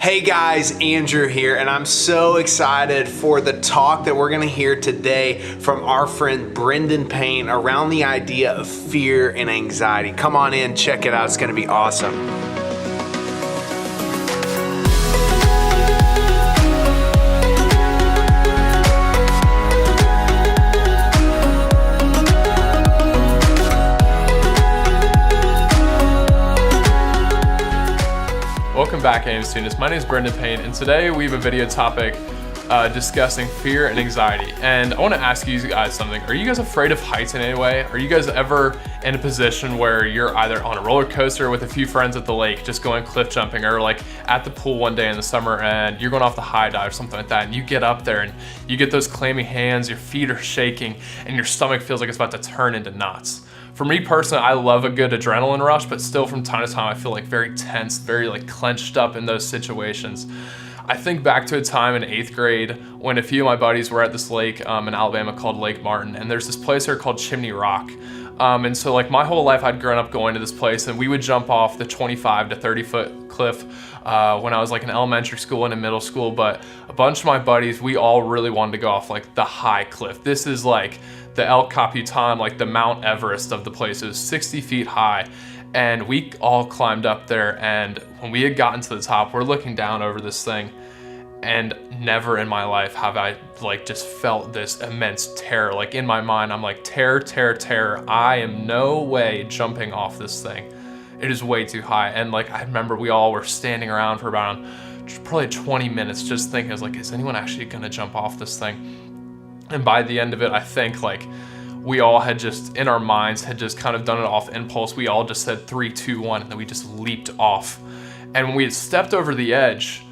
Hey guys, Andrew here, and I'm so excited for the talk that we're gonna hear today from our friend Brendan Payne around the idea of fear and anxiety. Come on in, check it out, it's gonna be awesome. Welcome back, AIM students. My name is Brendan Payne, and today we have a video topic discussing fear and anxiety. And I want to ask you guys something. Are you guys afraid of heights in any way? Are you guys ever in a position where you're either on a roller coaster with a few friends at the lake, just going cliff jumping, or like at the pool one day in the summer and you're going off the high dive or something like that, and you get up there and you get those clammy hands, your feet are shaking, and your stomach feels like it's about to turn into knots? For me personally, I love a good adrenaline rush, but still from time to time, I feel like very tense, very like clenched up in those situations. I think back to a time in 8th grade when a few of my buddies were at this lake in Alabama called Lake Martin, and there's this place here called Chimney Rock. And so like my whole life I'd grown up going to this place, and we would jump off the 25 to 30 foot cliff when I was like in elementary school and in middle school. But a bunch of my buddies, we all really wanted to go off like the high cliff. This is like the El Capitan, like the Mount Everest of the place. It was 60 feet high. And we all climbed up there, and when we had gotten to the top, we're looking down over this thing, and never in my life have I like just felt this immense terror. Like in my mind, I'm like, terror, terror, terror. I am no way jumping off this thing. It is way too high. And like, I remember we all were standing around for about probably 20 minutes just thinking, I was like, is anyone actually gonna jump off this thing? And by the end of it, I think like we all had just, in our minds, had just kind of done it off impulse. We all just said 3, 2, 1, and then we just leaped off. And when we had stepped over the edge,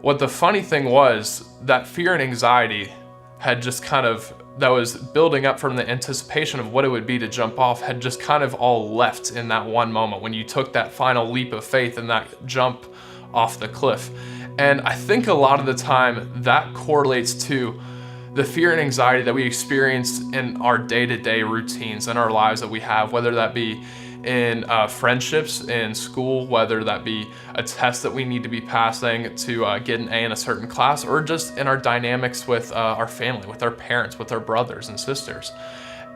what the funny thing was, that fear and anxiety had just kind of, that was building up from the anticipation of what it would be to jump off, had just kind of all left in that one moment when you took that final leap of faith and that jump off the cliff. And I think a lot of the time that correlates to the fear and anxiety that we experience in our day-to-day routines in our lives that we have, whether that be in friendships in school, whether that be a test that we need to be passing to get an A in a certain class, or just in our dynamics with our family, with our parents, with our brothers and sisters.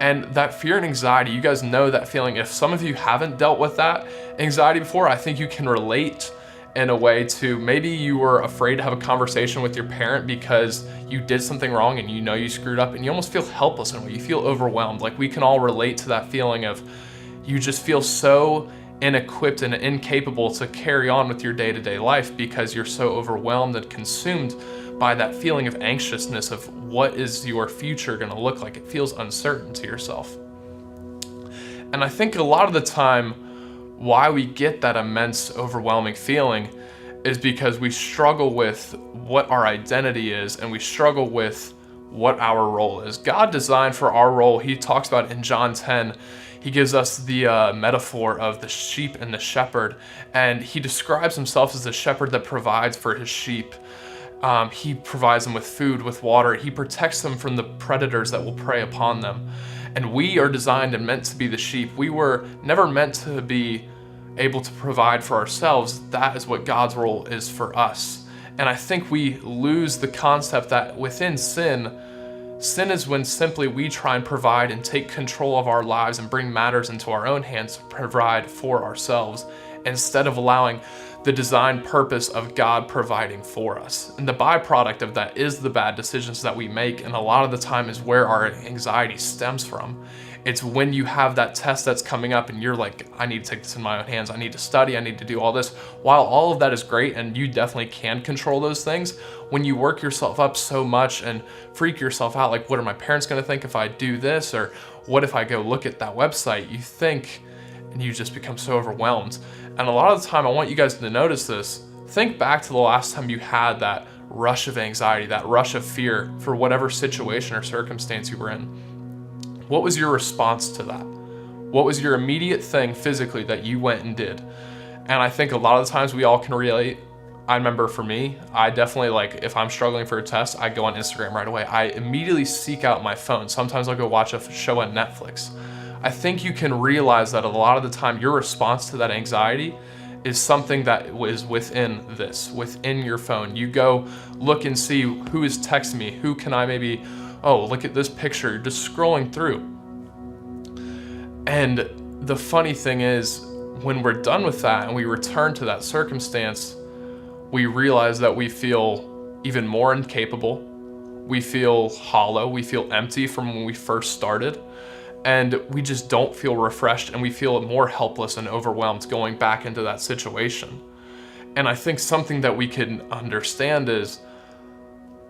And that fear and anxiety, you guys know that feeling. If some of you haven't dealt with that anxiety before, I think you can relate in a way to maybe you were afraid to have a conversation with your parent because you did something wrong and you know you screwed up, and you almost feel helpless in a way. You feel overwhelmed. Like we can all relate to that feeling of you just feel so inequipped and incapable to carry on with your day-to-day life because you're so overwhelmed and consumed by that feeling of anxiousness of what is your future gonna look like. It feels uncertain to yourself. And I think a lot of the time why we get that immense overwhelming feeling is because we struggle with what our identity is, and we struggle with what our role is. God designed for our role. He talks about in John 10, he gives us the metaphor of the sheep and the shepherd, and he describes himself as the shepherd that provides for his sheep. He provides them with food, with water. He protects them from the predators that will prey upon them. And we are designed and meant to be the sheep. We were never meant to be able to provide for ourselves. That is what God's role is for us. And I think we lose the concept that within sin is when simply we try and provide and take control of our lives and bring matters into our own hands to provide for ourselves, instead of allowing the design purpose of God providing for us. And the byproduct of that is the bad decisions that we make, and a lot of the time is where our anxiety stems from. It's when you have that test that's coming up and you're like, I need to take this in my own hands, I need to study, I need to do all this. While all of that is great and you definitely can control those things, when you work yourself up so much and freak yourself out, like what are my parents gonna think if I do this, or what if I go look at that website, you think, and you just become so overwhelmed. And a lot of the time, I want you guys to notice this. Think back to the last time you had that rush of anxiety, that rush of fear for whatever situation or circumstance you were in. What was your response to that? What was your immediate thing physically that you went and did? And I think a lot of the times we all can relate. I remember for me, I definitely, like, if I'm struggling for a test, I go on Instagram right away. I immediately seek out my phone. Sometimes I'll go watch a show on Netflix. I think you can realize that a lot of the time your response to that anxiety is something that is within your phone. You go look and see who is texting me, who can I maybe, oh, look at this picture, just scrolling through. And the funny thing is, when we're done with that and we return to that circumstance, we realize that we feel even more incapable. We feel hollow. We feel empty from when we first started. And we just don't feel refreshed, and we feel more helpless and overwhelmed going back into that situation. And I think something that we can understand is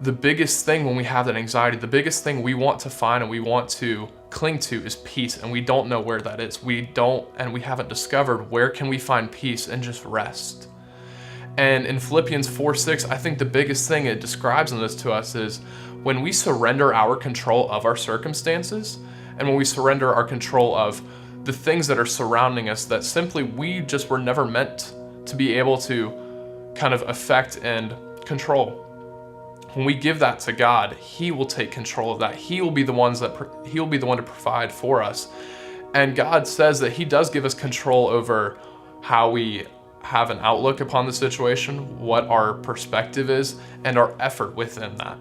the biggest thing when we have that anxiety, the biggest thing we want to find and we want to cling to is peace, and we don't know where that is. We haven't discovered where can we find peace and just rest. And in Philippians 4:6, I think the biggest thing it describes in this to us is when we surrender our control of our circumstances, and when we surrender our control of the things that are surrounding us that simply we just were never meant to be able to kind of affect and control. When we give that to God, He will take control of that. He will be the one to provide for us. And God says that He does give us control over how we have an outlook upon the situation, what our perspective is, and our effort within that.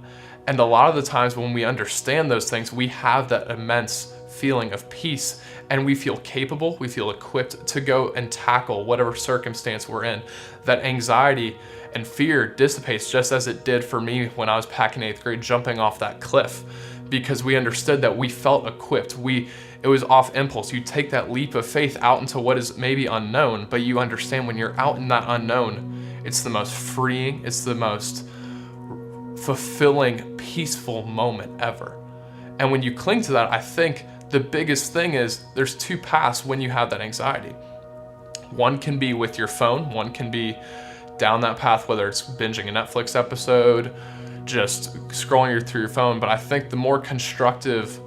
And a lot of the times when we understand those things, we have that immense feeling of peace, and we feel capable, we feel equipped to go and tackle whatever circumstance we're in. That anxiety and fear dissipates, just as it did for me when I was packing 8th grade, jumping off that cliff, because we understood that we felt equipped. It was off impulse. You take that leap of faith out into what is maybe unknown, but you understand when you're out in that unknown, it's the most freeing, it's the most fulfilling, peaceful moment ever. And when you cling to that, I think the biggest thing is there's two paths when you have that anxiety. One can be with your phone, one can be down that path, whether it's binging a Netflix episode, just scrolling through your phone. But I think the more constructive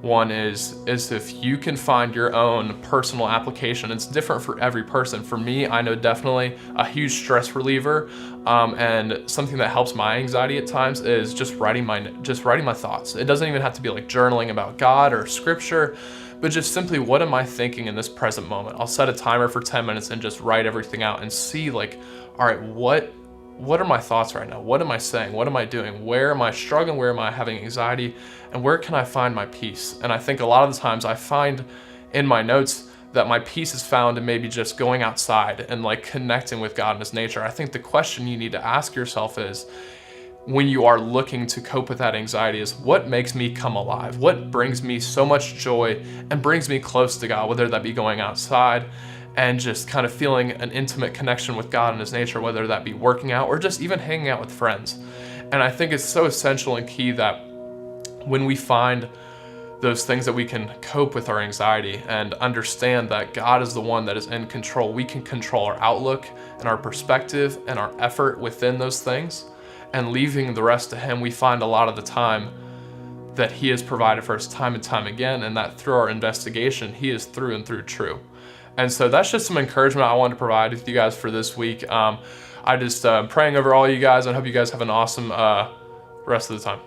one is if you can find your own personal application. It's different for every person. For me, I know definitely a huge stress reliever, and something that helps my anxiety at times is just writing my thoughts. It doesn't even have to be like journaling about God or scripture, but just simply, what am I thinking in this present moment? I'll set a timer for 10 minutes and just write everything out and see like, all right, what are my thoughts right now? What am I saying? What am I doing? Where am I struggling? Where am I having anxiety? And where can I find my peace? And I think a lot of the times I find in my notes that my peace is found in maybe just going outside and like connecting with God and His nature. I think the question you need to ask yourself is, when you are looking to cope with that anxiety, is what makes me come alive? What brings me so much joy and brings me close to God, whether that be going outside and just kind of feeling an intimate connection with God and His nature, whether that be working out or just even hanging out with friends. And I think it's so essential and key that when we find those things that we can cope with our anxiety and understand that God is the one that is in control, we can control our outlook and our perspective and our effort within those things, and leaving the rest to Him. We find a lot of the time that He has provided for us time and time again, and that through our investigation, He is through and through true. And so that's just some encouragement I wanted to provide with you guys for this week. I just praying over all you guys, and hope you guys have an awesome rest of the time.